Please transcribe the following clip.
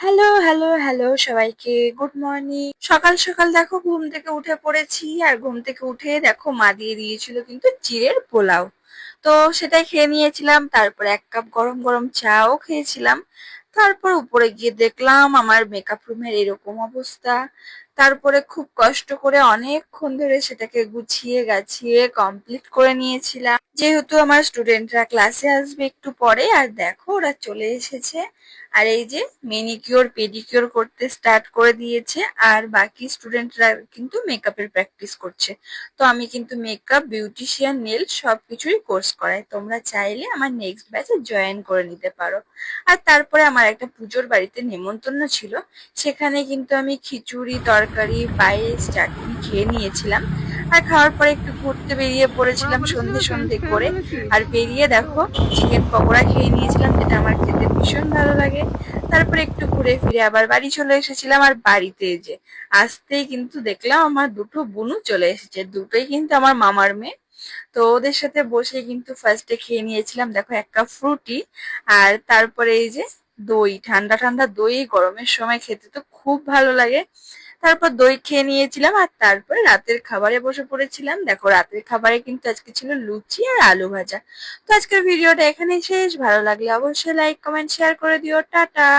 Hello, hello, hello সবাইকে good morning. সকাল সকাল দেখো ঘুম থেকে উঠে পড়েছি, আর ঘুম থেকে উঠে দেখো মা দিয়ে দিয়েছিল কিন্তু চিড়ের পোলাও। তো সেটাই খেয়ে নিয়েছিলাম, তারপর এক কাপ গরম গরম চাও খেয়েছিলাম। তারপর উপরে গিয়ে দেখলাম আমার মেকআপ রুমের এরকম অবস্থা। তারপরে খুব কষ্ট করে অনেকক্ষণ ধরে সেটাকে গুছিয়ে গাছিয়ে কমপ্লিট করে নিয়েছিলাম, যেহেতু আমার স্টুডেন্টরা ক্লাসে আসবে একটু পরে। আর দেখো ওরা চলে এসেছে, আর এই যে মেনিকিওর পেডিকিওর করতে স্টার্ট করে দিয়েছে, আর বাকি স্টুডেন্টরা কিন্তু মেকআপের প্র্যাকটিস করছে। তো আমি কিন্তু মেকআপ, বিউটিশিয়ান, নেল সবকিছুই কোর্স করাই, তোমরা চাইলে আমার নেক্সট ব্যাচে জয়েন করে নিতে পারো। আর তারপরে আমার একটা পুজোর বাড়িতে নেমন্তন্ন ছিল, সেখানে কিন্তু আমি খিচুড়ি, তরকারি, পায়েস, চাটনি খেয়ে নিয়েছিলাম। আর খাওয়ার পরে একটু ঘুরতে বেরিয়ে পড়েছিলাম সন্ধে সন্ধে করে। আর বেরিয়ে দেখো চিকেন পকোড়া খেয়ে নিয়েছিলাম, যেটা আমার খেতে ভীষণ ভালো লাগে। তারপরে একটু ঘুরে ফিরে আবার বাড়ি চলে এসেছিলাম, আর বাড়িতে যে আসতেই কিন্তু দেখলাম আমার দুটো বোনও চলে এসেছে, দুটোই কিন্তু আমার মামার মেয়ে। তো ওদের সাথে বসে কিন্তু ফার্স্টে খেয়ে নিয়েছিলাম দেখো এক কাপ ফ্রুটি, আর তারপরে এই যে দই, ঠান্ডা ঠান্ডা দই গরমের সময় খেতে তো খুব ভালো লাগে। তারপর দই খেয়ে নিয়েছিলাম, আর তারপরে রাতের খাবারে বসে পড়েছিলাম। দেখো রাতের খাবারে কিন্তু আজকে ছিল লুচি আর আলু ভাজা। তো আজকের ভিডিওটা এখানেই শেষ, ভালো লাগলে অবশ্যই লাইক কমেন্ট শেয়ার করে দিও, টাটা।